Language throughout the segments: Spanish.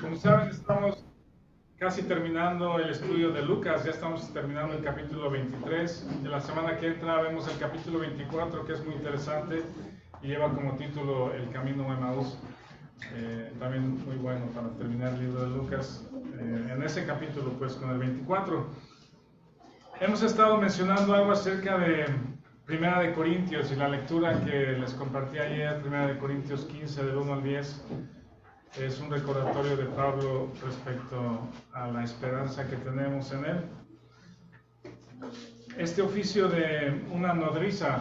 Como saben, estamos casi terminando el estudio de Lucas, ya estamos terminando el capítulo 23. De la semana que entra vemos el capítulo 24, que es muy interesante y lleva como título El Camino a Emaús. También muy bueno para terminar el libro de Lucas. En ese capítulo, pues con el 24. Hemos estado mencionando algo acerca de Primera de Corintios y la lectura que les compartí ayer, Primera de Corintios 15, del 1 al 10. Es un recordatorio de Pablo respecto a la esperanza que tenemos en él. Este oficio de una nodriza,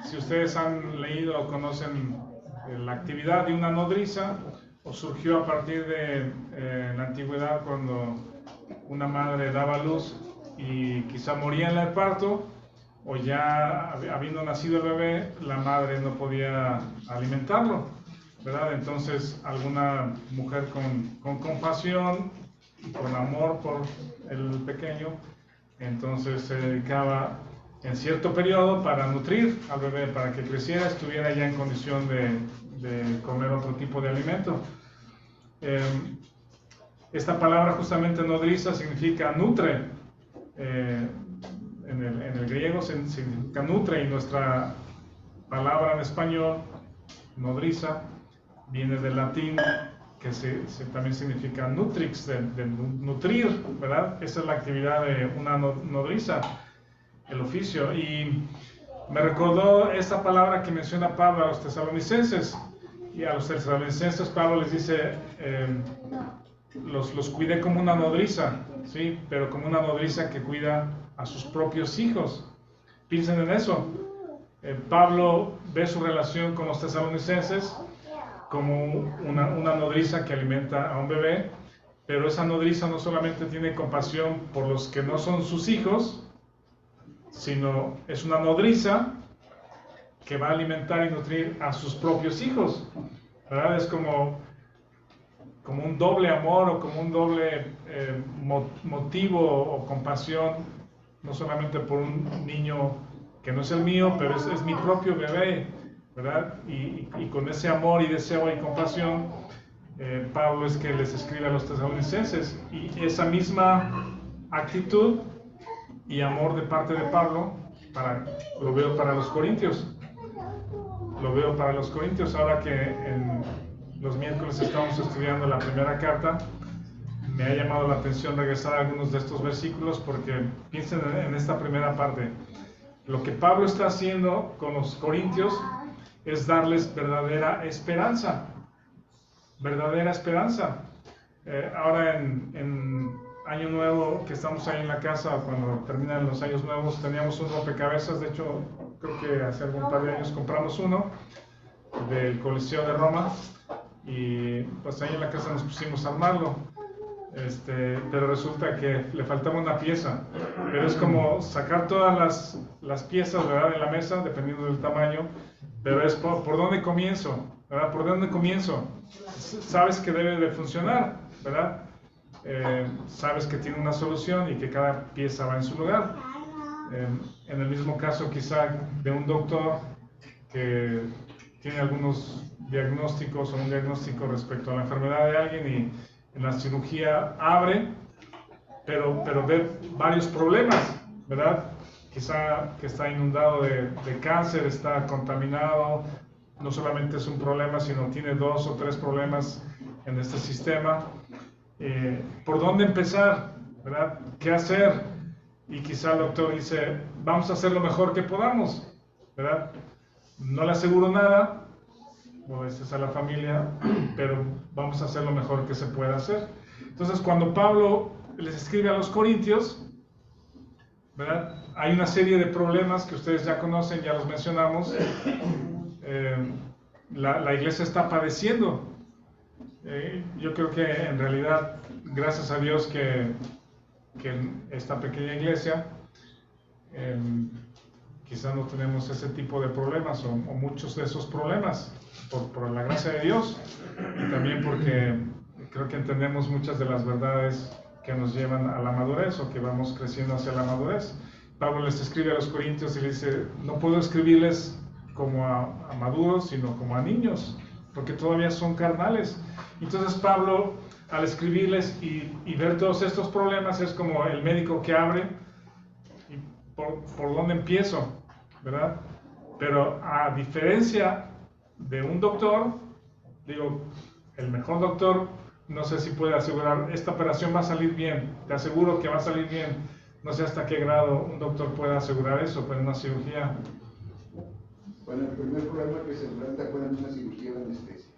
si ustedes han leído o conocen la actividad de una nodriza, o surgió a partir de la antigüedad cuando una madre daba luz y quizá moría en el parto, o ya habiendo nacido el bebé, la madre no podía alimentarlo, ¿verdad? Entonces alguna mujer con compasión y con amor por el pequeño, entonces se dedicaba en cierto periodo para nutrir al bebé, para que creciera, estuviera ya en condición de comer otro tipo de alimento. Esta palabra justamente nodriza significa nutre. En el griego significa nutre, y nuestra palabra en español, nodriza, viene del latín, que también significa nutrix, de nutrir, ¿verdad? Esa es la actividad de una nodriza, el oficio. Y me recordó esa palabra que menciona Pablo a los tesalonicenses. Y a los tesalonicenses Pablo les dice, los cuidé como una nodriza, ¿sí? Pero como una nodriza que cuida a sus propios hijos. Piensen en eso. Pablo ve su relación con los tesalonicenses como una nodriza que alimenta a un bebé, pero esa nodriza no solamente tiene compasión por los que no son sus hijos, sino es una nodriza que va a alimentar y nutrir a sus propios hijos, ¿verdad? Es como un doble amor, o como un doble motivo o compasión, no solamente por un niño que no es el mío, pero es mi propio bebé, ¿verdad? Y con ese amor y deseo y compasión, Pablo es que les escribe a los tesalonicenses, y esa misma actitud y amor de parte de Pablo lo veo para los corintios. Lo veo para los corintios. Ahora que en los miércoles estamos estudiando la primera carta, me ha llamado la atención regresar a algunos de estos versículos, porque piensen en esta primera parte. Lo que Pablo está haciendo con los corintios es darles verdadera esperanza. Verdadera esperanza. Ahora en Año Nuevo, que estamos ahí en la casa, cuando terminan los años nuevos, teníamos un rompecabezas. De hecho, creo que hace algún par de años compramos uno del Coliseo de Roma, y pues ahí en la casa nos pusimos a armarlo. Pero resulta que le faltaba una pieza, pero es como sacar todas las piezas, ¿verdad?, de la mesa, dependiendo del tamaño, pero es por dónde comienzo, ¿verdad? ¿Por dónde comienzo? Sabes que debe de funcionar, ¿verdad? Sabes que tiene una solución y que cada pieza va en su lugar. En el mismo caso quizá de un doctor que tiene algunos diagnósticos, o un diagnóstico respecto a la enfermedad de alguien, y en la cirugía abre, pero ve varios problemas, ¿verdad? Quizá que está inundado de cáncer, está contaminado, no solamente es un problema, sino tiene 2 o 3 problemas en este sistema. ¿Por dónde empezar, verdad? ¿Qué hacer? Y quizá el doctor dice, vamos a hacer lo mejor que podamos, ¿verdad? No le aseguro nada, o es a la familia, pero vamos a hacer lo mejor que se pueda hacer. Entonces, cuando Pablo les escribe a los corintios, ¿verdad?, hay una serie de problemas que ustedes ya conocen, ya los mencionamos. La iglesia está padeciendo. Yo creo que en realidad, gracias a Dios que en esta pequeña iglesia quizá no tenemos ese tipo de problemas, o muchos de esos problemas, por la gracia de Dios, y también porque creo que entendemos muchas de las verdades que nos llevan a la madurez, o que vamos creciendo hacia la madurez. Pablo les escribe a los corintios y les dice, no puedo escribirles como a maduros, sino como a niños, porque todavía son carnales. Entonces Pablo, al escribirles y ver todos estos problemas, es como el médico que abre y por dónde empiezo, ¿verdad? Pero a diferencia de un doctor, digo, el mejor doctor, no sé si puede asegurar, esta operación va a salir bien, te aseguro que va a salir bien. No sé hasta qué grado un doctor puede asegurar eso, pero en una cirugía. Bueno, el primer problema que se enfrenta fue en una cirugía de anestesia.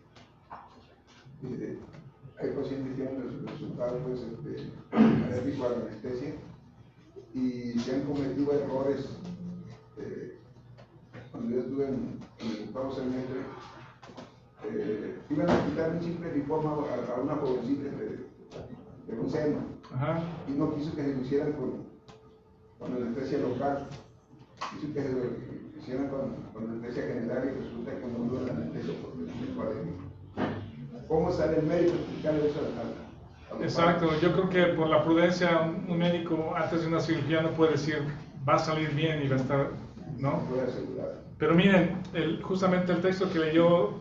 Hay pacientes que tienen los resultados alérgicos a la anestesia y se han cometido errores. Cuando yo estuve en el octavo semestre, iban a quitar un simple linfoma a una jovencita de un seno. Ajá. Y no quiso que se lo hicieran con anestesia local, quiso que se lo hicieran con anestesia general y resulta que no duró la anestesia porque no se puede. ¿Cómo sale el médico explicarle eso a los Exacto, padres? yo creo que por la prudencia un médico antes de una cirugía no puede decir va a salir bien y va a estar, ¿no? No puede asegurar. Pero miren, justamente el texto que leyó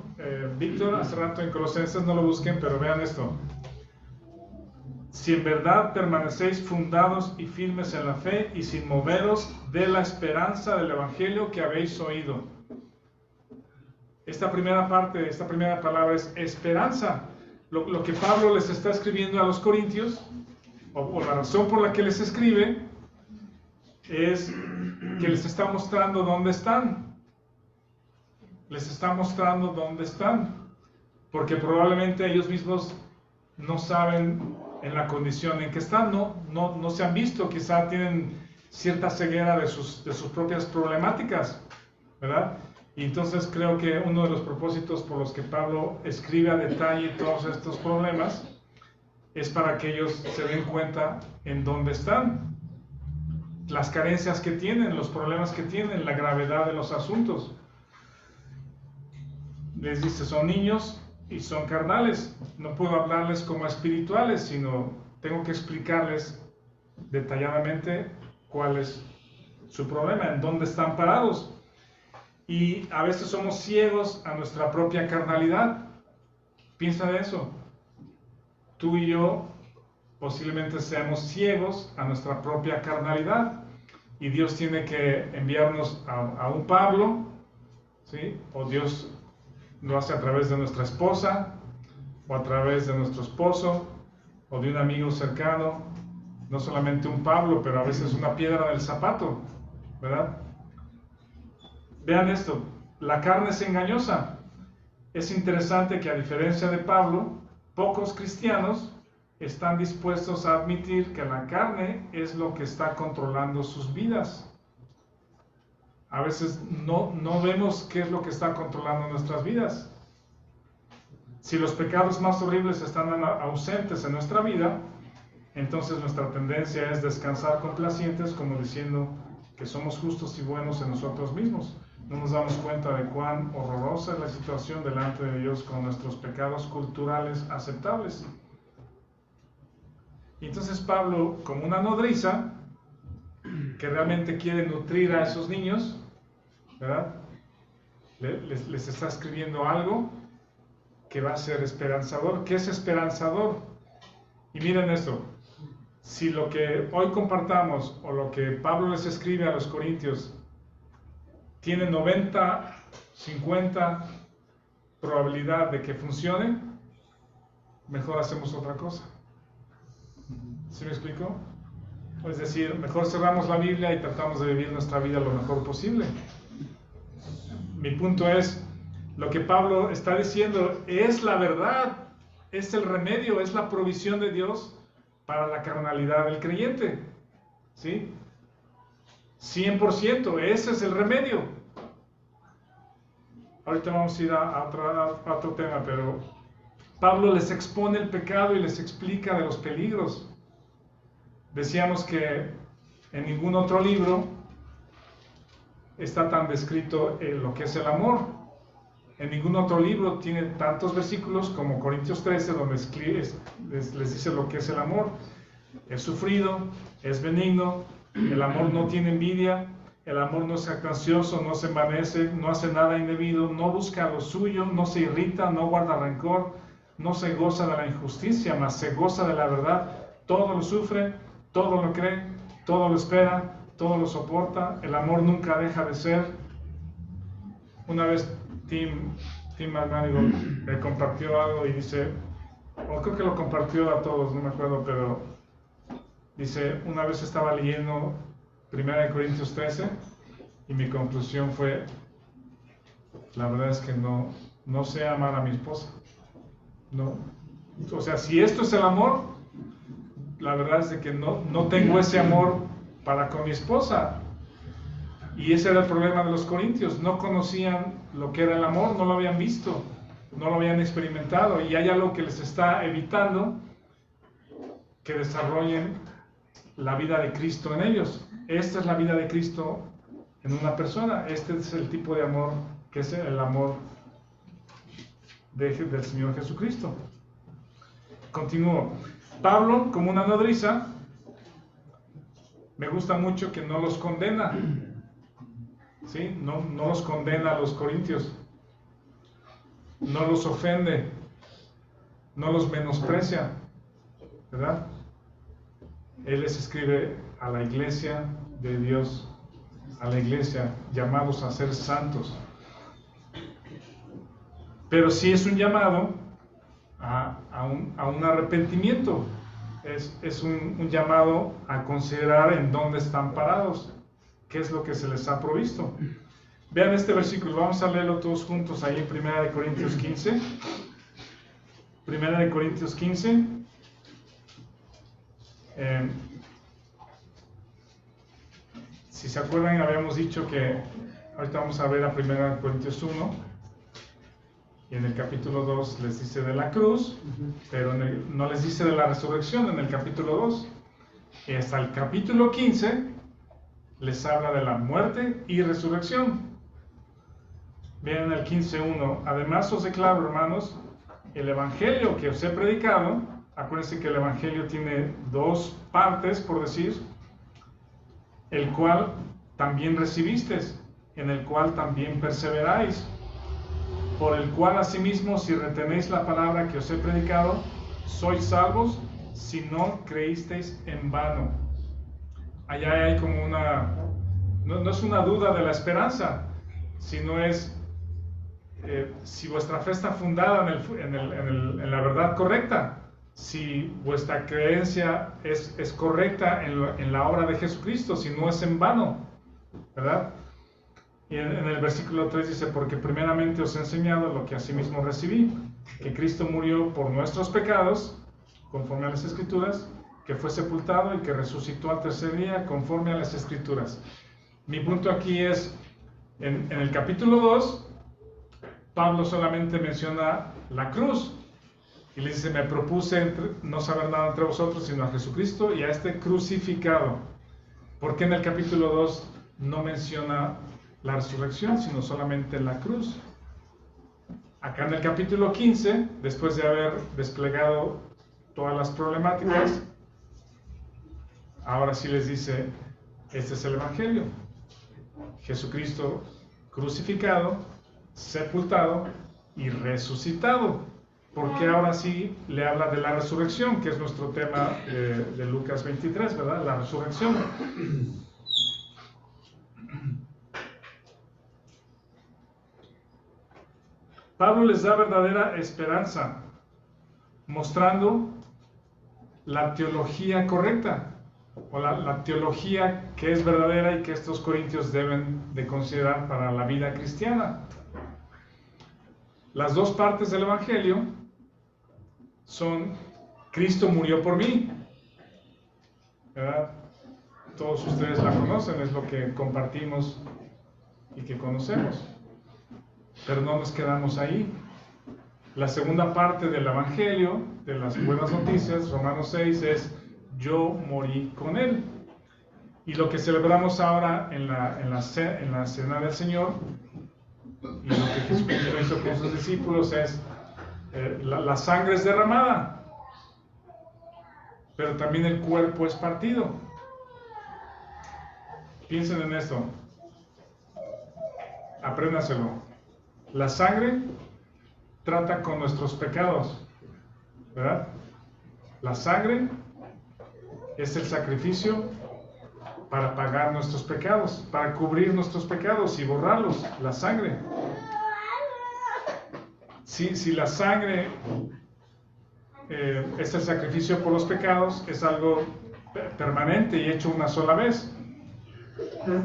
Víctor hace rato en Colosenses, no lo busquen, pero vean esto. Si en verdad permanecéis fundados y firmes en la fe y sin moveros de la esperanza del Evangelio que habéis oído. Esta primera parte, esta primera palabra es esperanza. Lo que Pablo les está escribiendo a los corintios, o la razón por la que les escribe, es que les está mostrando dónde están. Les está mostrando dónde están, porque probablemente ellos mismos no saben en la condición en que están, no se han visto, quizá tienen cierta ceguera de sus propias problemáticas, ¿verdad? Y entonces creo que uno de los propósitos por los que Pablo escribe a detalle todos estos problemas es para que ellos se den cuenta en dónde están, las carencias que tienen, los problemas que tienen, la gravedad de los asuntos. Les dice, son niños y son carnales. No puedo hablarles como espirituales, sino tengo que explicarles detalladamente cuál es su problema, en dónde están parados. Y a veces somos ciegos a nuestra propia carnalidad. Piensa de eso. Tú y yo posiblemente seamos ciegos a nuestra propia carnalidad. Y Dios tiene que enviarnos a un Pablo, ¿sí? O Dios lo hace a través de nuestra esposa, o a través de nuestro esposo, o de un amigo cercano, no solamente un Pablo, pero a veces una piedra del zapato, ¿verdad? Vean esto, la carne es engañosa. Es interesante que a diferencia de Pablo, pocos cristianos están dispuestos a admitir que la carne es lo que está controlando sus vidas. A veces no vemos qué es lo que está controlando nuestras vidas. Si los pecados más horribles están ausentes en nuestra vida, entonces nuestra tendencia es descansar complacientes, como diciendo que somos justos y buenos en nosotros mismos. No nos damos cuenta de cuán horrorosa es la situación delante de Dios con nuestros pecados culturales aceptables. Y entonces Pablo, como una nodriza, que realmente quiere nutrir a esos niños, ¿verdad? Les está escribiendo algo que va a ser esperanzador. ¿Qué es esperanzador? Y miren esto, si lo que hoy compartamos o lo que Pablo les escribe a los corintios tiene 90, 50 probabilidad de que funcione, mejor hacemos otra cosa. ¿Sí me explico? Es decir, mejor cerramos la Biblia y tratamos de vivir nuestra vida lo mejor posible. Mi punto es, lo que Pablo está diciendo es la verdad, es el remedio, es la provisión de Dios para la carnalidad del creyente. ¿Sí? 100%, ese es el remedio. Ahorita vamos a ir a otro tema, pero Pablo les expone el pecado y les explica de los peligros. Decíamos que en ningún otro libro está tan descrito lo que es el amor. En ningún otro libro tiene tantos versículos como Corintios 13, donde les dice lo que es el amor. Es sufrido, es benigno, el amor no tiene envidia, El amor no es jactancioso, no se envanece, no hace nada indebido, no busca lo suyo, no se irrita, no guarda rencor, no se goza de la injusticia, mas se goza de la verdad. Todo lo sufre, todo lo cree, todo lo espera, todo lo soporta. El amor nunca deja de ser. Una vez Tim McManigal me compartió algo y dice, o creo que lo compartió a todos, no me acuerdo, pero dice, una vez estaba leyendo 1 Corintios 13 y mi conclusión fue, la verdad es que no sé amar a mi esposa. No. O sea, si esto es el amor, la verdad es de que no tengo ese amor para con mi esposa. Y ese era el problema de los corintios, no conocían lo que era el amor, no lo habían visto, no lo habían experimentado, y hay algo que les está evitando que desarrollen la vida de Cristo en ellos. Esta es la vida de Cristo en una persona, este es el tipo de amor que es el amor del Señor Jesucristo. Continúo. Pablo, como una nodriza, me gusta mucho que no los condena. ¿Sí? No los condena a los corintios, no los ofende, no los menosprecia, ¿verdad? Él les escribe a la iglesia de Dios, a la iglesia, llamados a ser santos. Pero sí es un llamado a un arrepentimiento, es un llamado a considerar en dónde están parados, qué es lo que se les ha provisto. Vean este versículo, vamos a leerlo todos juntos ahí en 1 Corintios 15. 1 Corintios 15. Si se acuerdan, habíamos dicho que ahorita vamos a ver a 1 Corintios 1, y en el capítulo 2 les dice de la cruz, pero no les dice de la resurrección en el capítulo 2. Y hasta el capítulo 15 les habla de la muerte y resurrección. Vean el 15:1. Además os declaro, hermanos, el evangelio que os he predicado. Acuérdense que el evangelio tiene dos partes, por decir, el cual también recibisteis, en el cual también perseveráis, por el cual asimismo, si retenéis la palabra que os he predicado, sois salvos, si no creísteis en vano. Allá hay como no es una duda de la esperanza, sino es si vuestra fe está fundada en la verdad correcta, si vuestra creencia es correcta en la obra de Jesucristo, si no es en vano, ¿verdad? Y en el versículo 3 dice, porque primeramente os he enseñado lo que asimismo recibí, que Cristo murió por nuestros pecados, conforme a las Escrituras, que fue sepultado y que resucitó al tercer día, conforme a las Escrituras. Mi punto aquí es, en el capítulo 2, Pablo solamente menciona la cruz, y le dice, me propuse no saber nada entre vosotros, sino a Jesucristo y a este crucificado. ¿Por qué en el capítulo 2 no menciona la resurrección, sino solamente la cruz? Acá en el capítulo 15, después de haber desplegado todas las problemáticas, ahora sí les dice, este es el evangelio. Jesucristo crucificado, sepultado y resucitado. Porque ahora sí le habla de la resurrección, que es nuestro tema de Lucas 23, ¿verdad? La resurrección. Pablo les da verdadera esperanza, mostrando la teología correcta, o la teología que es verdadera y que estos corintios deben de considerar para la vida cristiana. Las dos partes del evangelio son, Cristo murió por mí, ¿verdad? Todos ustedes la conocen, es lo que compartimos y que conocemos, pero no nos quedamos ahí. La segunda parte del evangelio, de las buenas noticias, Romanos 6, es yo morí con él. Y lo que celebramos ahora en la cena del Señor, y lo que Jesucristo hizo con sus discípulos, es la sangre es derramada, pero también el cuerpo es partido. Piensen en esto. Apréndaselo. La sangre trata con nuestros pecados, ¿verdad? La sangre es el sacrificio para pagar nuestros pecados, para cubrir nuestros pecados y borrarlos. La sangre. Si la sangre es el sacrificio por los pecados, es algo permanente y hecho una sola vez.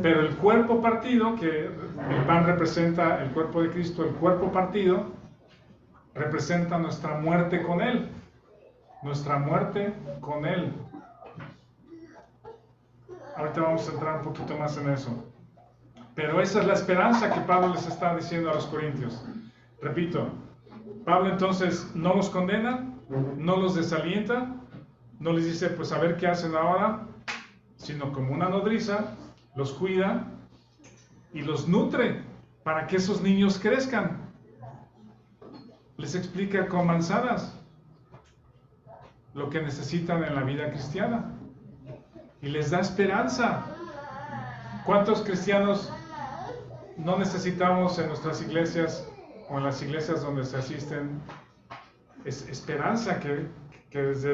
Pero el cuerpo partido, que el pan representa el cuerpo de Cristo, el cuerpo partido representa nuestra muerte con Él. Nuestra muerte con Él. Ahorita vamos a entrar un poquito más en eso. Pero esa es la esperanza que Pablo les está diciendo a los corintios. Repito, Pablo entonces no los condena, no los desalienta, no les dice, pues a ver qué hacen ahora, sino como una nodriza, los cuida y los nutre para que esos niños crezcan. Les explica con manzanas lo que necesitan en la vida cristiana y les da esperanza. ¿Cuántos cristianos no necesitamos en nuestras iglesias o en las iglesias donde se asisten? Es esperanza que desde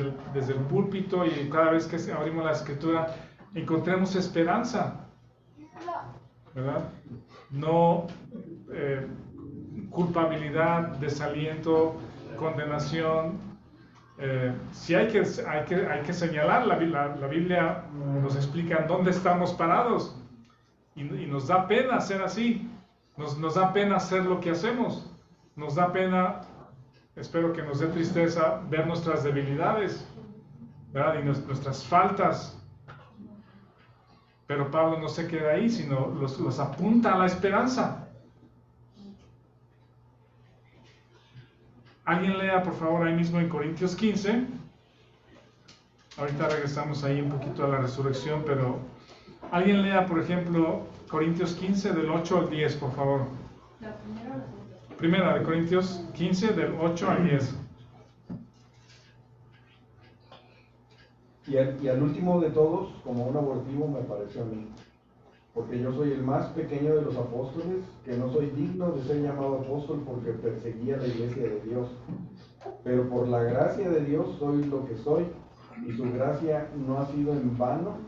el púlpito y cada vez que abrimos la escritura encontremos esperanza, ¿verdad? No culpabilidad, desaliento, condenación. Sí hay que señalar, la Biblia nos explica dónde estamos parados y nos da pena ser así, nos da pena hacer lo que hacemos, nos da pena, espero que nos dé tristeza ver nuestras debilidades, ¿verdad? Y nuestras faltas. Pero Pablo no se queda ahí, sino los apunta a la esperanza. Alguien lea, por favor, ahí mismo en Corintios 15. Ahorita regresamos ahí un poquito a la resurrección, pero alguien lea, por ejemplo, Corintios 15, del 8 al 10, por favor. ¿La primera o la segunda? Primera de Corintios 15, del 8 al 10. Y al último de todos, como un abortivo, me pareció a mí, porque yo soy el más pequeño de los apóstoles, que no soy digno de ser llamado apóstol porque perseguía la iglesia de Dios. Pero por la gracia de Dios soy lo que soy, y su gracia no ha sido en vano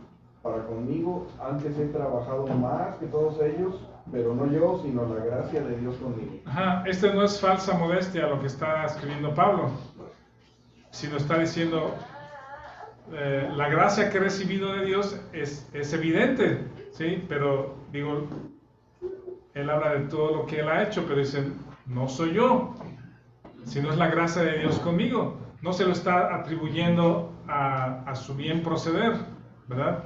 para conmigo. Antes he trabajado más que todos ellos, pero no yo, sino la gracia de Dios conmigo. Ajá, no es falsa modestia lo que está escribiendo Pablo, sino está diciendo, la gracia que he recibido de Dios es evidente, ¿sí? Pero, digo, él habla de todo lo que él ha hecho, pero dice, no soy yo, sino es la gracia de Dios conmigo. No se lo está atribuyendo a su bien proceder, ¿verdad?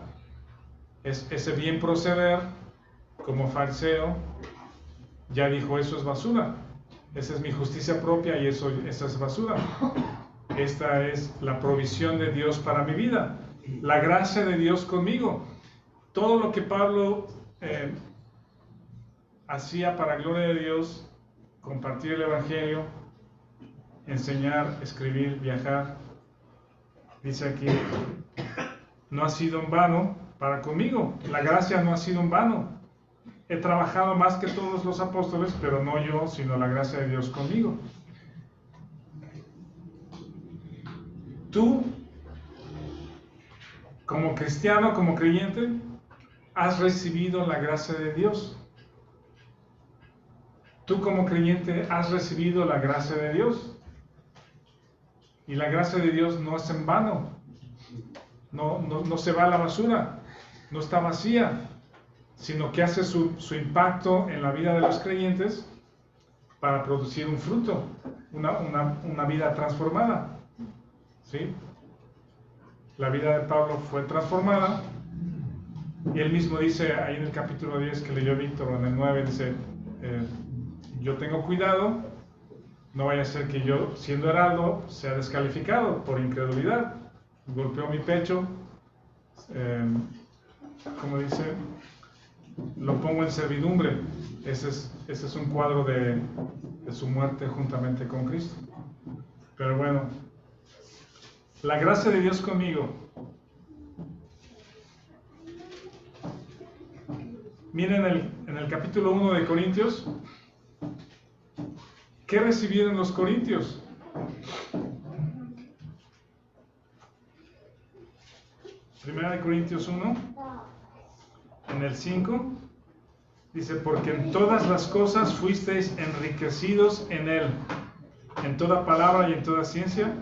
Ese bien proceder, como fariseo, ya dijo, eso es basura. Esa es mi justicia propia y esa es basura. Esta es la provisión de Dios para mi vida, la gracia de Dios conmigo. Todo lo que Pablo hacía para gloria de Dios, compartir el Evangelio, enseñar, escribir, viajar, dice aquí, no ha sido en vano para conmigo. La gracia no ha sido en vano. He trabajado más que todos los apóstoles, pero no yo, sino la gracia de Dios conmigo. Tú, como cristiano, como creyente, has recibido la gracia de Dios. Tú como creyente has recibido la gracia de Dios. Y la gracia de Dios no es en vano. No se va a la basura. No está vacía. Sino que hace su impacto en la vida de los creyentes para producir un fruto. Una vida transformada. ¿Sí? La vida de Pablo fue transformada y él mismo dice ahí en el capítulo 10 que leyó Víctor, en el 9 dice, yo tengo cuidado, no vaya a ser que yo, siendo heraldo, sea descalificado por incredulidad. Golpeó mi pecho, como dice, lo pongo en servidumbre. Ese es un cuadro de su muerte juntamente con Cristo. Pero bueno, la gracia de Dios conmigo. Miren en el capítulo 1 de Corintios, ¿qué recibieron los corintios? Primera de Corintios 1, en el 5, dice, porque en todas las cosas fuisteis enriquecidos en Él, en toda palabra y en toda ciencia.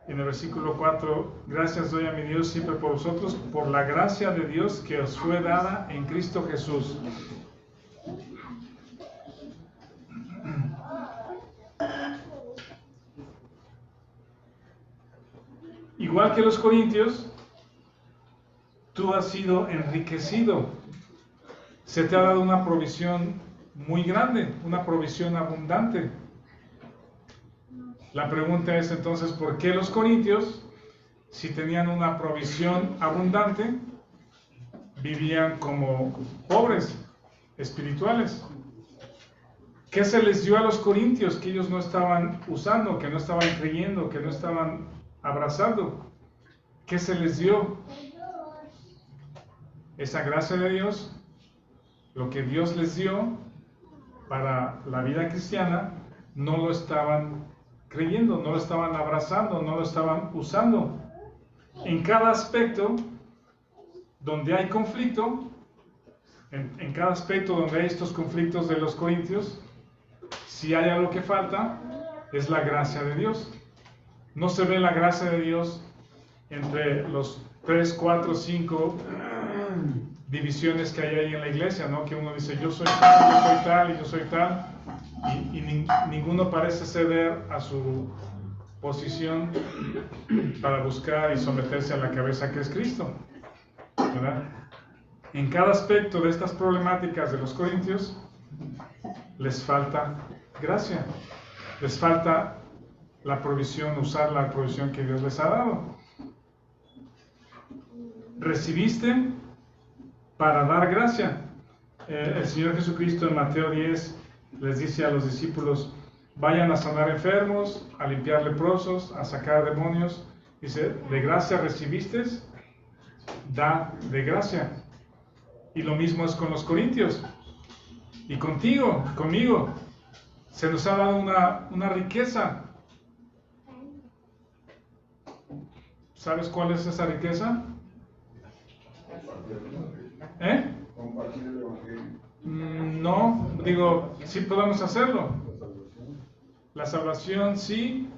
En el versículo 4, gracias doy a mi Dios siempre por vosotros, por la gracia de Dios que os fue dada en Cristo Jesús. Igual que los corintios, tú has sido enriquecido. Se te ha dado una provisión muy grande, una provisión abundante. La pregunta es entonces, ¿por qué los corintios, si tenían una provisión abundante, vivían como pobres espirituales? ¿Qué se les dio a los corintios que ellos no estaban usando, que no estaban creyendo, que no estaban abrazando? ¿Qué se les dio? Esa gracia de Dios, lo que Dios les dio para la vida cristiana, no lo estaban creyendo, no lo estaban abrazando, no lo estaban usando. En cada aspecto donde hay conflicto, en cada aspecto donde hay estos conflictos de los corintios, si hay algo que falta, es la gracia de Dios. No se ve la gracia de Dios entre los 3, 4, 5 divisiones que hay ahí en la iglesia, ¿no? Que uno dice, yo soy tal, yo soy tal y yo soy tal, y ninguno parece ceder a su posición para buscar y someterse a la cabeza que es Cristo, ¿verdad? En cada aspecto de estas problemáticas de los corintios les falta gracia, les falta la provisión, usar la provisión que Dios les ha dado. Recibiste para dar gracia. El Señor Jesucristo en Mateo 10 les dice a los discípulos, vayan a sanar enfermos, a limpiar leprosos, a sacar demonios. Dice, de gracia recibiste, da de gracia. Y lo mismo es con los corintios. Y contigo, conmigo, se nos ha dado una riqueza. ¿Sabes cuál es esa riqueza? Compartir el Evangelio. No, digo, sí podemos hacerlo. La salvación, sí.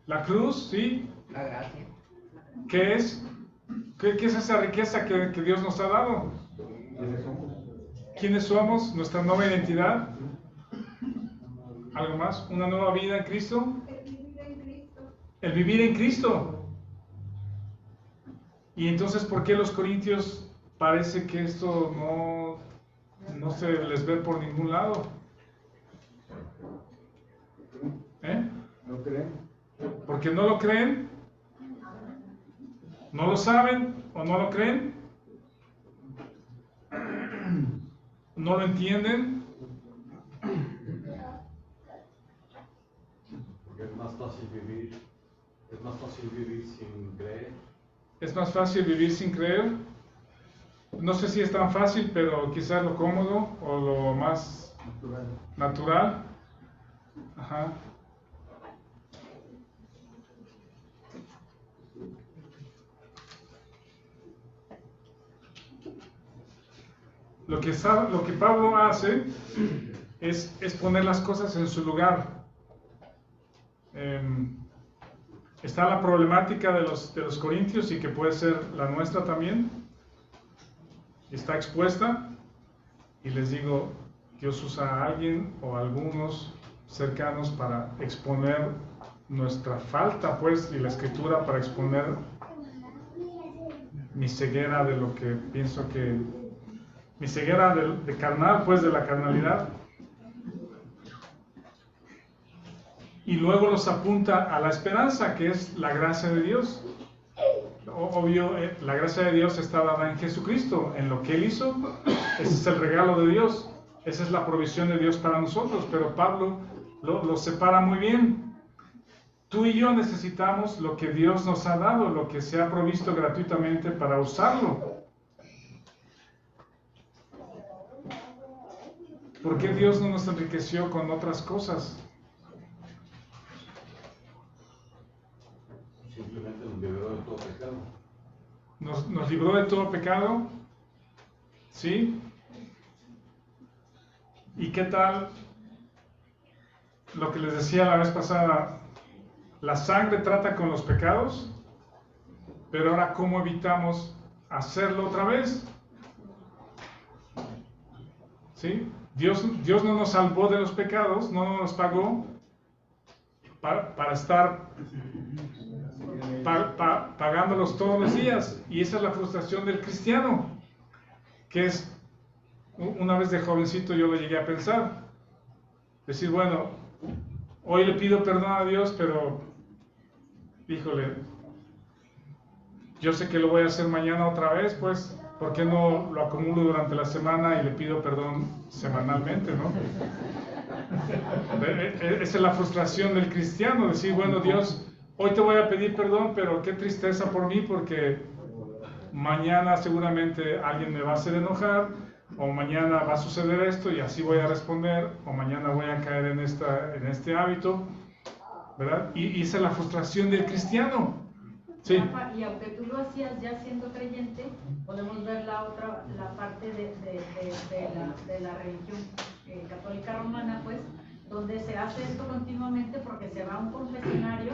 La cruz, sí. La gracia. ¿Qué es? ¿Qué es esa riqueza que Dios nos ha dado? ¿Quiénes somos? Nuestra nueva identidad. ¿Algo más? ¿Una nueva vida en Cristo? El vivir en Cristo. Y entonces, ¿por qué los corintios parece que esto no se les ve por ningún lado? ¿No creen? ¿Porque no lo creen? ¿No lo saben o no lo creen? ¿No lo entienden? Porque es más fácil vivir sin creer. ¿Es más fácil vivir sin creer? No sé si es tan fácil, pero quizás lo cómodo o lo más natural. Ajá. Lo que Pablo hace es poner las cosas en su lugar. Está la problemática de los corintios y que puede ser la nuestra también. Está expuesta y les digo, Dios usa a alguien o a algunos cercanos para exponer nuestra falta, pues, y la Escritura para exponer mi ceguera de lo que pienso que... mi ceguera de carnal, pues, de la carnalidad. Y luego los apunta a la esperanza, que es la gracia de Dios. Obvio, la gracia de Dios está dada en Jesucristo, en lo que Él hizo. Ese es el regalo de Dios, esa es la provisión de Dios para nosotros, pero Pablo lo separa muy bien. Tú y yo necesitamos lo que Dios nos ha dado, lo que se ha provisto gratuitamente para usarlo. ¿Por qué Dios no nos enriqueció con otras cosas? Simplemente nos libró de todo pecado. Nos libró de todo pecado, ¿sí? ¿Y qué tal lo que les decía la vez pasada? La sangre trata con los pecados, pero ahora ¿cómo evitamos hacerlo otra vez? ¿Sí? Dios no nos salvó de los pecados, no nos los pagó para estar pagándolos todos los días. Y esa es la frustración del cristiano, que es, una vez de jovencito yo lo llegué a pensar, decir, bueno, hoy le pido perdón a Dios, pero, híjole, yo sé que lo voy a hacer mañana otra vez, pues, ¿por qué no lo acumulo durante la semana y le pido perdón semanalmente, no? Esa es la frustración del cristiano, decir, bueno, Dios, hoy te voy a pedir perdón, pero qué tristeza por mí, porque mañana seguramente alguien me va a hacer enojar, o mañana va a suceder esto y así voy a responder, o mañana voy a caer en este hábito, ¿verdad? Y esa es la frustración del cristiano. Sí. Y aunque tú lo hacías ya siendo creyente, podemos ver la parte de la religión católica romana, pues, donde se hace esto continuamente porque se va a un confesionario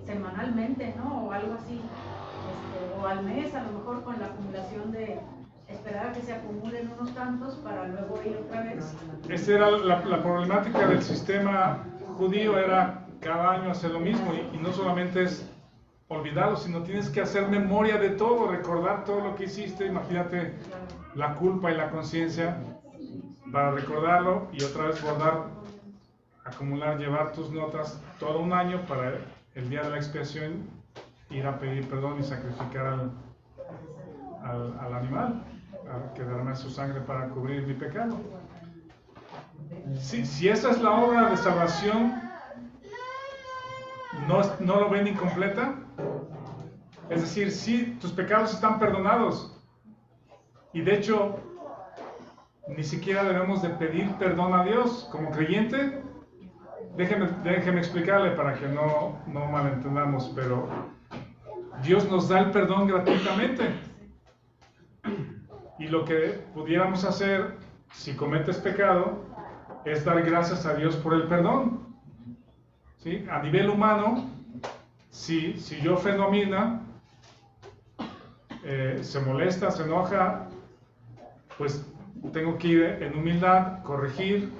semanalmente, ¿no? O algo así, o al mes, a lo mejor con la acumulación de esperar a que se acumulen unos tantos para luego ir otra vez. Esa era la problemática del sistema judío, era cada año hacer lo mismo, y no solamente es olvidarlo, sino tienes que hacer memoria de todo, recordar todo lo que hiciste. Imagínate la culpa y la conciencia para recordarlo y otra vez guardar, acumular, llevar tus notas todo un año para el día de la expiación ir a pedir perdón y sacrificar al animal, a que derrame su sangre para cubrir mi pecado. Si esa es la obra de salvación, ¿no lo ven incompleta? Es decir, sí, tus pecados están perdonados. Y de hecho, ni siquiera debemos de pedir perdón a Dios. Como creyente, déjeme explicarle para que no malentendamos, pero Dios nos da el perdón gratuitamente. Y lo que pudiéramos hacer, si cometes pecado, es dar gracias a Dios por el perdón. ¿Sí? A nivel humano, si yo ofendo a Mirna, se molesta, se enoja, pues tengo que ir en humildad, corregir,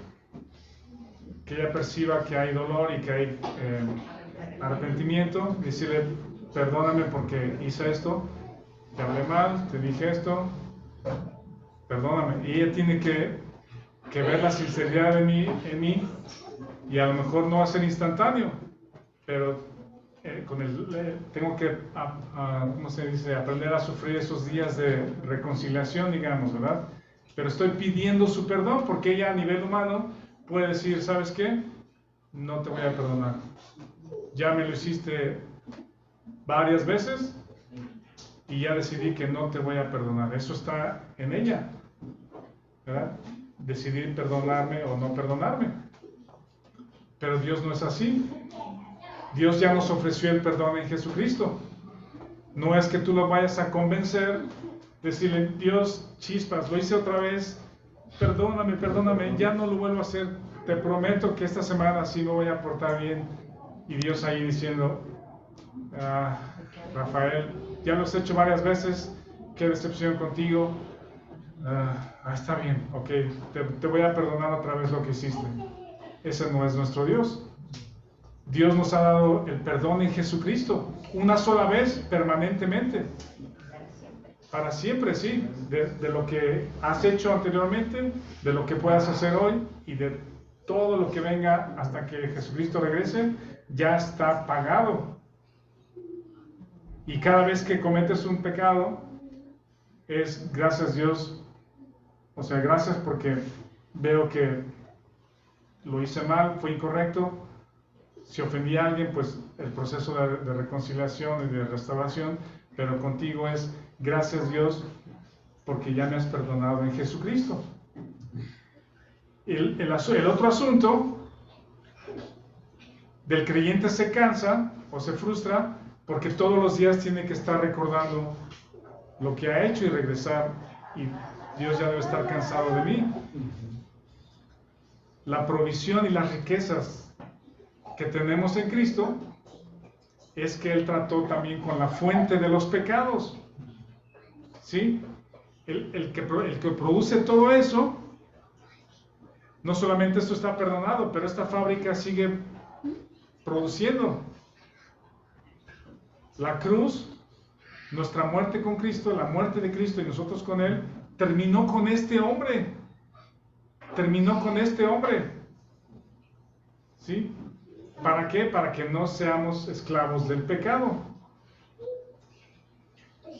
que ella perciba que hay dolor y que hay arrepentimiento, decirle, perdóname porque hice esto, te hablé mal, te dije esto, perdóname. Y ella tiene que ver la sinceridad en mí, y a lo mejor no va a ser instantáneo, pero tengo que, ¿cómo se dice?, aprender a sufrir esos días de reconciliación, digamos, ¿verdad? Pero estoy pidiendo su perdón, porque ella a nivel humano puede decir, ¿sabes qué? No te voy a perdonar. Ya me lo hiciste varias veces y ya decidí que no te voy a perdonar. Eso está en ella, ¿verdad? Decidir perdonarme o no perdonarme. Pero Dios no es así. Dios ya nos ofreció el perdón en Jesucristo. No es que tú lo vayas a convencer, decirle, Dios, chispas, lo hice otra vez, perdóname, ya no lo vuelvo a hacer, te prometo que esta semana sí me voy a portar bien. Y Dios ahí diciendo, Rafael, ya lo has hecho varias veces, qué decepción contigo, está bien, ok, te voy a perdonar otra vez lo que hiciste. Ese no es nuestro Dios. Dios nos ha dado el perdón en Jesucristo, una sola vez, permanentemente, para siempre, sí, de lo que has hecho anteriormente, de lo que puedas hacer hoy y de todo lo que venga hasta que Jesucristo regrese, ya está pagado. Y cada vez que cometes un pecado, es gracias Dios, o sea, gracias porque veo que lo hice mal, fue incorrecto. Si ofendí a alguien, pues el proceso de reconciliación y de restauración, pero contigo es gracias Dios porque ya me has perdonado en Jesucristo. El otro asunto del creyente se cansa o se frustra porque todos los días tiene que estar recordando lo que ha hecho y regresar, y Dios ya debe estar cansado de mí. La provisión y las riquezas que tenemos en Cristo es que Él trató también con la fuente de los pecados. ¿Sí? El que produce todo eso, no solamente esto está perdonado, pero esta fábrica sigue produciendo. La cruz, nuestra muerte con Cristo, la muerte de Cristo y nosotros con Él, terminó con este hombre. Terminó con este hombre. ¿Sí? ¿Para qué? Para que no seamos esclavos del pecado.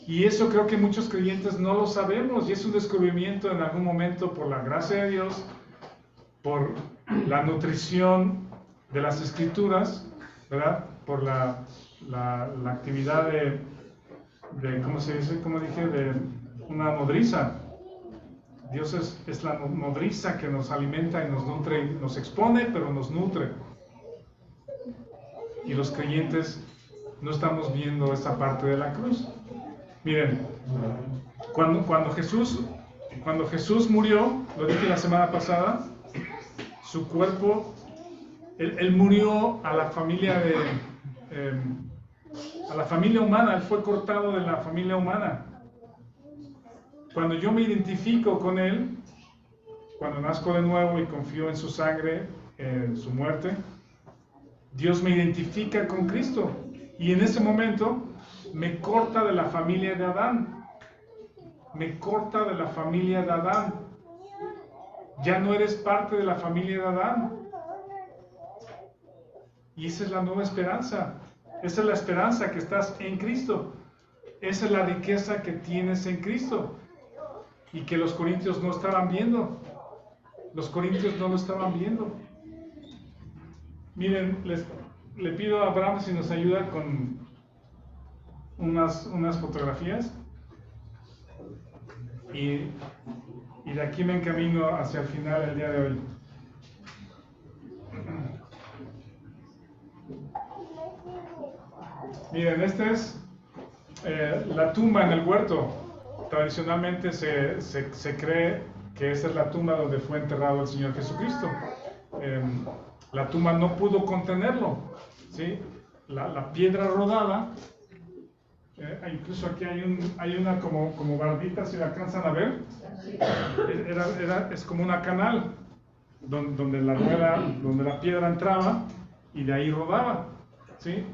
Y eso creo que muchos creyentes no lo sabemos, y es un descubrimiento en algún momento por la gracia de Dios, por la nutrición de las Escrituras, ¿verdad? Por la actividad de ¿cómo se dice? ¿Cómo dije? De una nodriza. Dios es la nodriza que nos alimenta y nos nutre, y nos expone, pero nos nutre. Y los creyentes no estamos viendo esa parte de la cruz. Miren, cuando Jesús murió, lo dije la semana pasada, su cuerpo, él murió a la familia humana, él fue cortado de la familia humana. Cuando yo me identifico con él, cuando nazco de nuevo y confío en su sangre, en su muerte, Dios me identifica con Cristo, y en ese momento me corta de la familia de Adán. Me corta de la familia de Adán. Ya no eres parte de la familia de Adán. Y esa es la nueva esperanza. Esa es la esperanza, que estás en Cristo. Esa es la riqueza que tienes en Cristo. Y que los corintios no estaban viendo. Los corintios no lo estaban viendo. Miren, le pido a Abraham si nos ayuda con unas fotografías, y de aquí me encamino hacia el final del día de hoy. Miren, esta es la tumba en el huerto. Tradicionalmente se cree que esa es la tumba donde fue enterrado el Señor Jesucristo. La tumba no pudo contenerlo, ¿sí? La piedra rodada. Incluso aquí hay una como bardita, si la alcanzan a ver, es como una canal donde la rueda, donde la piedra entraba y de ahí rodaba, ¿sí?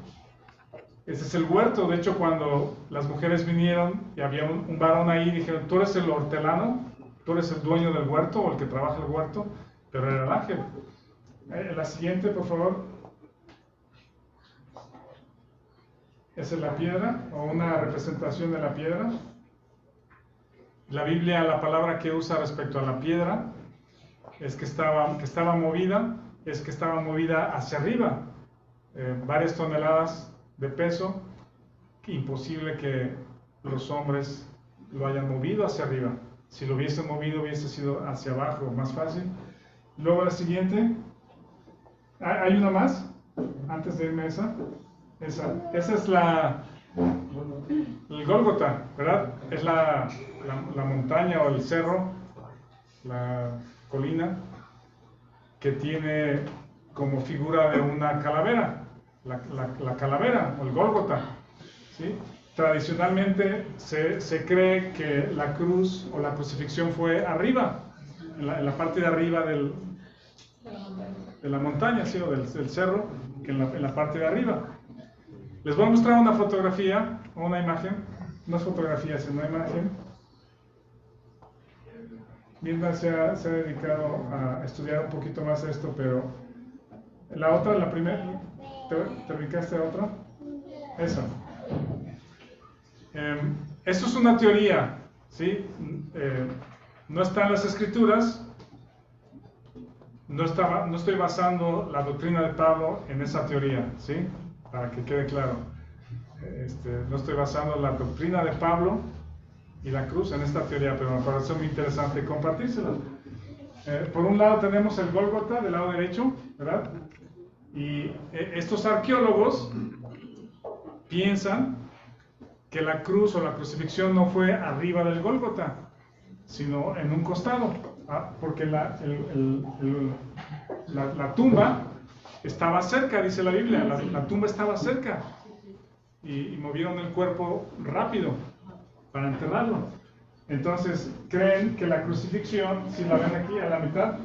Ese es el huerto. De hecho, cuando las mujeres vinieron y había un varón ahí, dijeron: tú eres el hortelano, tú eres el dueño del huerto o el que trabaja el huerto, pero era el ángel. La siguiente, por favor. Esa es la piedra, o una representación de la piedra. La Biblia, la palabra que usa respecto a la piedra es que estaba movida hacia arriba, varias toneladas de peso. Imposible que los hombres lo hayan movido hacia arriba. Si lo hubiesen movido, hubiese sido hacia abajo, más fácil. Luego la siguiente. ¿Hay una más? Antes de irme a esa. Esa es el Gólgota, ¿verdad? Es la montaña o el cerro, la colina, que tiene como figura de una calavera, la calavera o el Gólgota, ¿sí? Tradicionalmente se cree que la cruz o la crucifixión fue arriba, en la parte de arriba de la montaña, ¿sí? O del cerro, que en la parte de arriba. Les voy a mostrar una fotografía o una imagen, no es fotografía, sino una imagen. Mirna se ha dedicado a estudiar un poquito más esto, pero la otra, la primera, ¿te ubicaste a otra? Esa. Esto es una teoría, ¿sí? No está en las Escrituras. No estoy basando la doctrina de Pablo en esa teoría, ¿sí? Para que quede claro. No estoy basando la doctrina de Pablo y la cruz en esta teoría, pero me parece muy interesante compartírsela. Por un lado tenemos el Gólgota del lado derecho, ¿verdad? Y estos arqueólogos piensan que la cruz o la crucifixión no fue arriba del Gólgota, sino en un costado, porque la tumba estaba cerca, dice la Biblia, la tumba estaba cerca, y movieron el cuerpo rápido para enterrarlo. Entonces creen que la crucifixión, si la ven aquí a la mitad,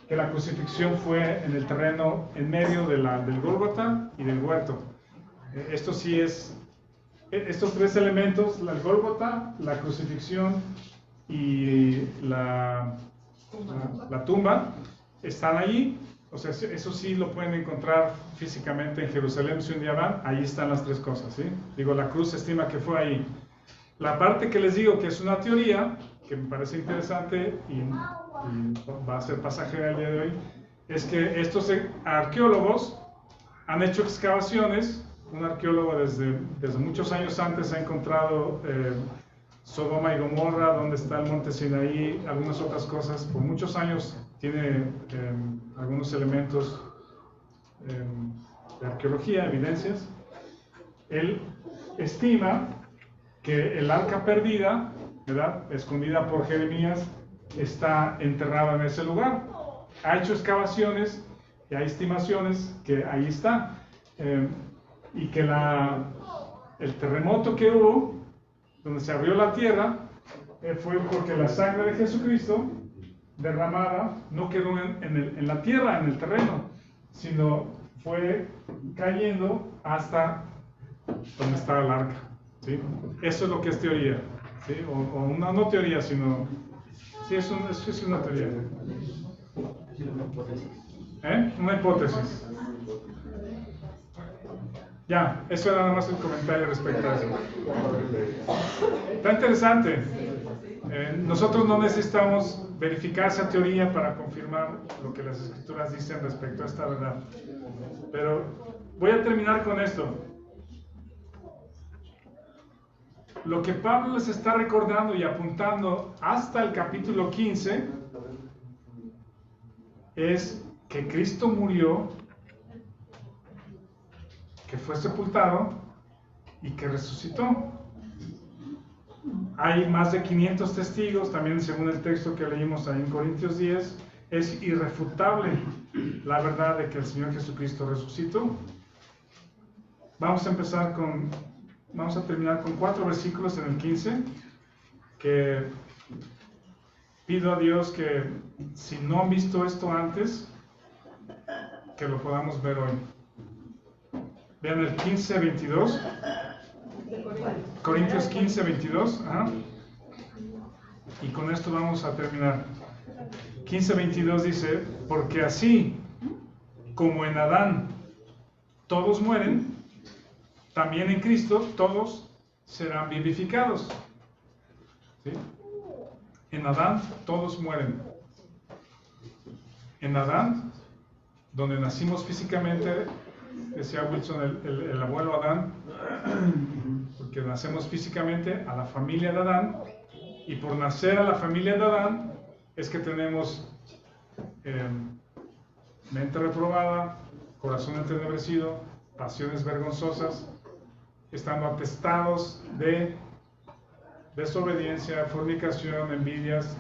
que la crucifixión fue en el terreno en medio del Gólgota y del huerto. Esto sí es, estos tres elementos, el Gólgota, la crucifixión y la tumba, están allí. O sea, eso sí lo pueden encontrar físicamente en Jerusalén. Si un día van, ahí están las tres cosas, ¿sí? Digo, la cruz se estima que fue ahí. La parte que les digo que es una teoría, que me parece interesante y va a ser pasajera el día de hoy, es que estos arqueólogos han hecho excavaciones. Un arqueólogo desde muchos años antes ha encontrado Sodoma y Gomorra, donde está el monte Sinaí, algunas otras cosas. Por muchos años tiene algunos elementos de arqueología, evidencias. Él estima que el arca perdida, ¿verdad?, escondida por Jeremías, está enterrada en ese lugar. Ha hecho excavaciones y hay estimaciones que ahí está. Y que el terremoto que hubo, donde se abrió la tierra, fue porque la sangre de Jesucristo derramada no quedó en la tierra, en el terreno, sino fue cayendo hasta donde estaba el arca, ¿sí? Eso es lo que es teoría, ¿sí? O una, no teoría, sino... Sí, es una teoría. Una hipótesis. Ya, eso era nada más el comentario respecto a eso. Está interesante. Nosotros no necesitamos verificar esa teoría para confirmar lo que las Escrituras dicen respecto a esta verdad. Pero voy a terminar con esto. Lo que Pablo les está recordando y apuntando hasta el capítulo 15 es que Cristo murió, que fue sepultado y que resucitó. Hay más de 500 testigos, también según el texto que leímos ahí en Corintios 10, es irrefutable la verdad de que el Señor Jesucristo resucitó. Vamos a terminar con 4 versículos en el 15, que pido a Dios que si no han visto esto antes, que lo podamos ver hoy. Vean el 15:22. Corintios 15:22. Y con esto vamos a terminar. 15:22 dice: porque así como en Adán todos mueren, también en Cristo todos serán vivificados. ¿Sí? En Adán todos mueren. En Adán, donde nacimos físicamente, decía Wilson, el abuelo Adán, porque nacemos físicamente a la familia de Adán, y por nacer a la familia de Adán es que tenemos mente reprobada, corazón entenebrecido, pasiones vergonzosas, estando atestados de desobediencia, fornicación, envidias,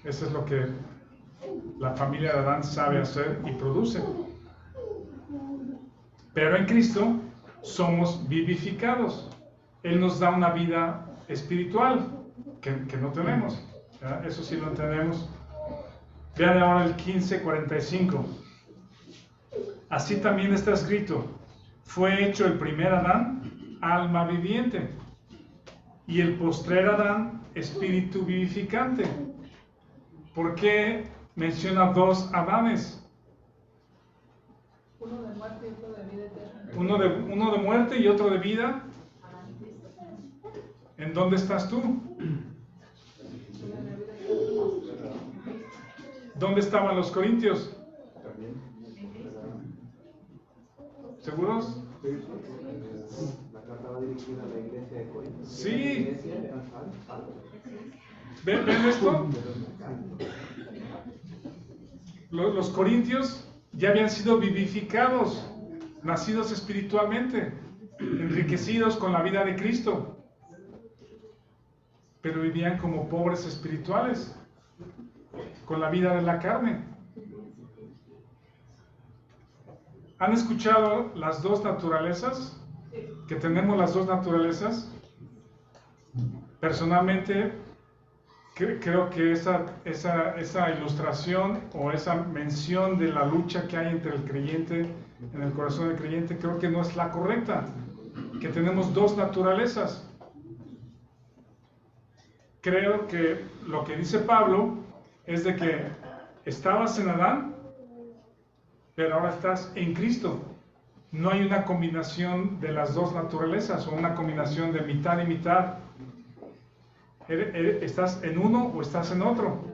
eso es lo que la familia de Adán sabe hacer y produce. Pero en Cristo somos vivificados. Él nos da una vida espiritual que no tenemos. ¿Ya? Eso sí lo entendemos. Vean ahora el 15:45. Así también está escrito: fue hecho el primer Adán alma viviente, y el postrer Adán espíritu vivificante. ¿Por qué menciona 2 Adanes? Uno de muerte y otro de vida eterna. Uno de muerte y otro de vida. ¿En dónde estás tú? ¿Dónde estaban los corintios? ¿Seguros? La carta va dirigida a la iglesia de Corinto. Sí. ¿Ven esto? los corintios ya habían sido vivificados, nacidos espiritualmente, enriquecidos con la vida de Cristo, pero vivían como pobres espirituales, con la vida de la carne. ¿Han escuchado las dos naturalezas? Que tenemos las dos naturalezas. Personalmente, creo que esa ilustración o esa mención de la lucha que hay entre el creyente, en el corazón del creyente, creo que no es la correcta. Que tenemos dos naturalezas. Creo que lo que dice Pablo es de que estabas en Adán, pero ahora estás en Cristo. No hay una combinación de las dos naturalezas o una combinación de mitad y mitad. ¿Estás en uno o estás en otro?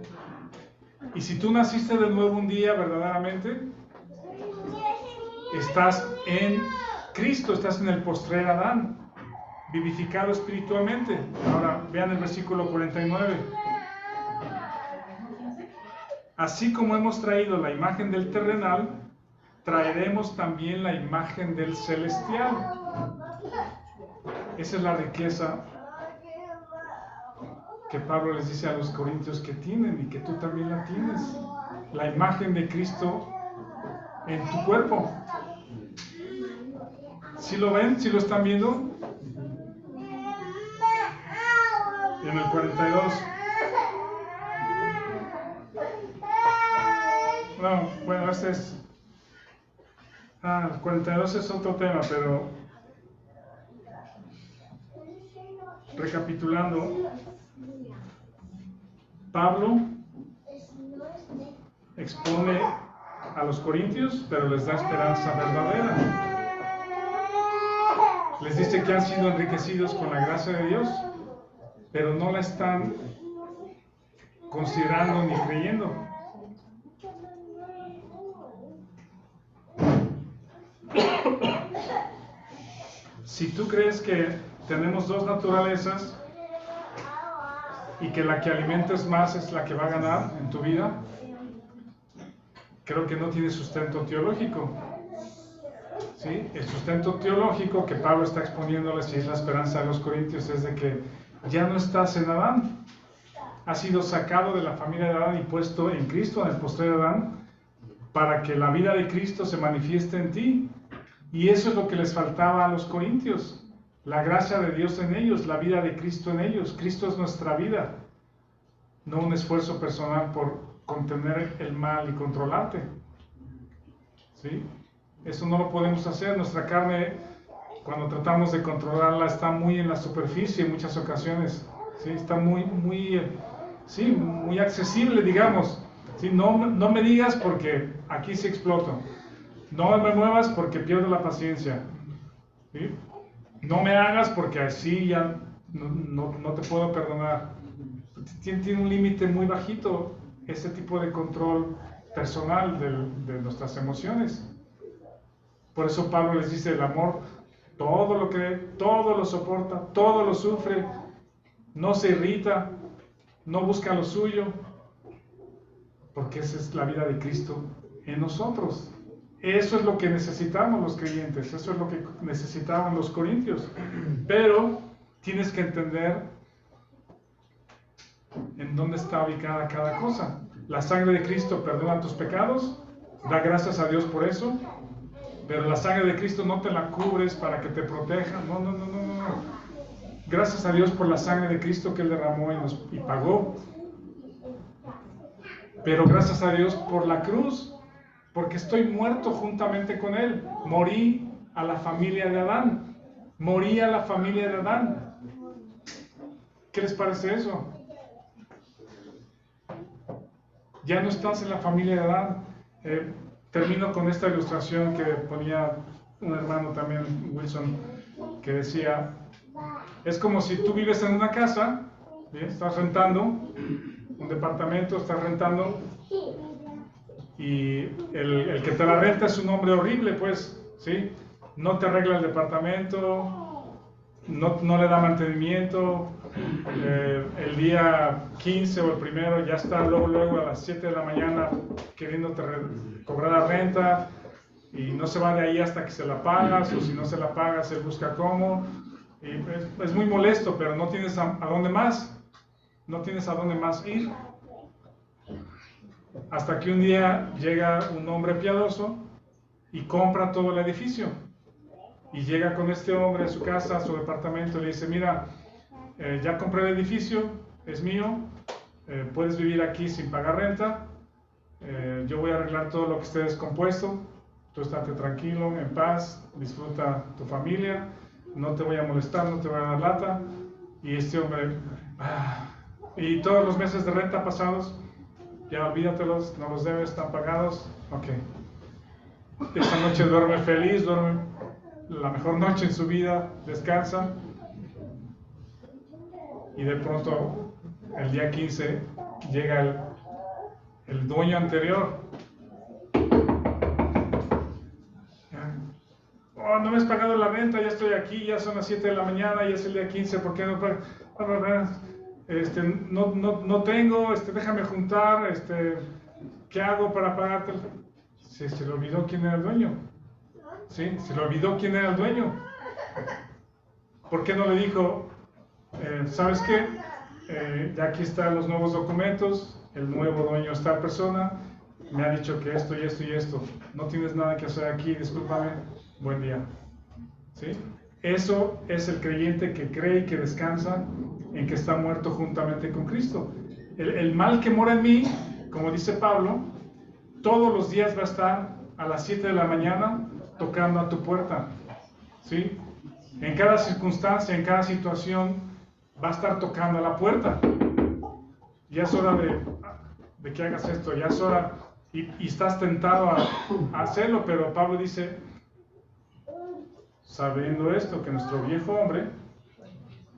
Y si tú naciste de nuevo un día verdaderamente, estás en Cristo, estás en el postrer Adán, vivificado espiritualmente. Ahora vean el versículo 49. Así como hemos traído la imagen del terrenal, traeremos también la imagen del celestial. Esa es la riqueza que Pablo les dice a los corintios que tienen y que tú también la tienes. La imagen de Cristo en tu cuerpo. ¿Sí lo ven? ¿Sí lo están viendo? En el 42. No, bueno, este es... el 42 es otro tema, pero... Recapitulando, Pablo expone a los corintios, pero les da esperanza verdadera. Les dice que han sido enriquecidos con la gracia de Dios, pero no la están considerando ni creyendo. Si tú crees que tenemos dos naturalezas y que la que alimentes más es la que va a ganar en tu vida, creo que no tiene sustento teológico. ¿Sí? El sustento teológico que Pablo está exponiéndoles, y es la esperanza de los corintios, es de que ya no estás en Adán. Has sido sacado de la familia de Adán y puesto en Cristo, en el postrer Adán, para que la vida de Cristo se manifieste en ti. Y eso es lo que les faltaba a los corintios. La gracia de Dios en ellos, la vida de Cristo en ellos. Cristo es nuestra vida, no un esfuerzo personal por contener el mal y controlarte. ¿Sí? Eso no lo podemos hacer. Nuestra carne, cuando tratamos de controlarla, está muy en la superficie en muchas ocasiones. ¿Sí? Está muy accesible, digamos. ¿Sí? No me digas porque aquí se exploto. No me muevas porque pierdo la paciencia. ¿Sí? No me hagas porque así ya no te puedo perdonar. Tiene un límite muy bajito ese tipo de control personal de nuestras emociones. Por eso Pablo les dice, el amor todo lo cree, todo lo soporta, todo lo sufre, no se irrita, no busca lo suyo, porque esa es la vida de Cristo en nosotros. Eso es lo que necesitamos los creyentes, eso es lo que necesitaban los corintios. Pero tienes que entender en dónde está ubicada cada cosa. La sangre de Cristo perdona tus pecados, da gracias a Dios por eso, pero la sangre de Cristo no te la cubres para que te proteja. No. Gracias a Dios por la sangre de Cristo que Él derramó y pagó. Pero gracias a Dios por la cruz, porque estoy muerto juntamente con Él. Morí a la familia de Adán. Morí a la familia de Adán. ¿Qué les parece eso? Ya no estás en la familia de Adán. Termino con esta ilustración que ponía un hermano también, Wilson, que decía, es como si tú vives en una casa, ¿bien? Estás rentando un departamento, estás rentando, y el que te la renta es un hombre horrible, pues, ¿sí? No te arregla el departamento, no le da mantenimiento, el día 15 o el primero ya está luego a las 7 de la mañana queriéndote cobrar la renta y no se va de ahí hasta que se la pagas, o si no se la pagas él busca cómo, y es muy molesto, pero no tienes a dónde más, no tienes a dónde más ir, hasta que un día llega un hombre piadoso y compra todo el edificio. Y llega con este hombre a su casa, a su departamento, y le dice, mira, ya compré el edificio, es mío, puedes vivir aquí sin pagar renta, yo voy a arreglar todo lo que esté descompuesto, tú estate tranquilo, en paz, disfruta tu familia, no te voy a molestar, no te voy a dar lata. Y este hombre, y todos los meses de renta pasados, ya olvídatelos, no los debes, están pagados, ok. Esta noche duerme feliz, duerme la mejor noche en su vida, descansa, y de pronto el día 15 llega el dueño anterior. Oh, no me has pagado la renta, ya estoy aquí, ya son las 7 de la mañana, ya es el día 15, ¿por qué no pagas? No tengo, déjame juntar, ¿qué hago para pagarte? Se le olvidó quién era el dueño. ¿Sí? Se le olvidó quién era el dueño. ¿Por qué no le dijo, sabes qué? Ya aquí están los nuevos documentos, el nuevo dueño es tal persona, me ha dicho que esto y esto y esto, no tienes nada que hacer aquí, discúlpame, buen día. ¿Sí? Eso es el creyente que cree y que descansa en que está muerto juntamente con Cristo. El mal que mora en mí, como dice Pablo, todos los días va a estar a las 7 de la mañana tocando a tu puerta, ¿sí? En cada circunstancia, en cada situación, va a estar tocando a la puerta. Ya es hora de que hagas esto, ya es hora, y estás tentado a hacerlo, pero Pablo dice, sabiendo esto, que nuestro viejo hombre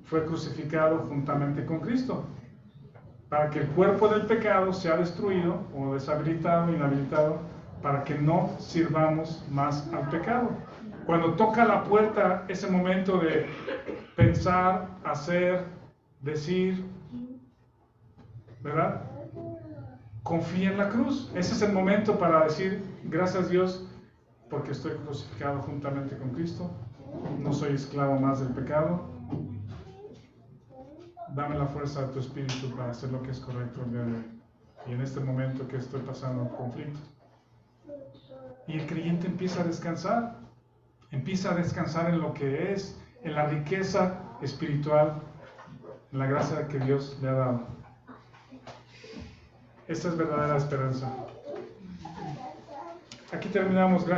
fue crucificado juntamente con Cristo, para que el cuerpo del pecado sea destruido o deshabilitado, inhabilitado, para que no sirvamos más al pecado. Cuando toca la puerta, ese momento de pensar, hacer, decir, ¿verdad? Confía en la cruz. Ese es el momento para decir, gracias Dios, porque estoy crucificado juntamente con Cristo, no soy esclavo más del pecado. Dame la fuerza de tu espíritu para hacer lo que es correcto el día de hoy. Y en este momento que estoy pasando conflicto. Y el creyente empieza a descansar en lo que es, en la riqueza espiritual, en la gracia que Dios le ha dado. Esta es verdadera esperanza. Aquí terminamos. Gracias.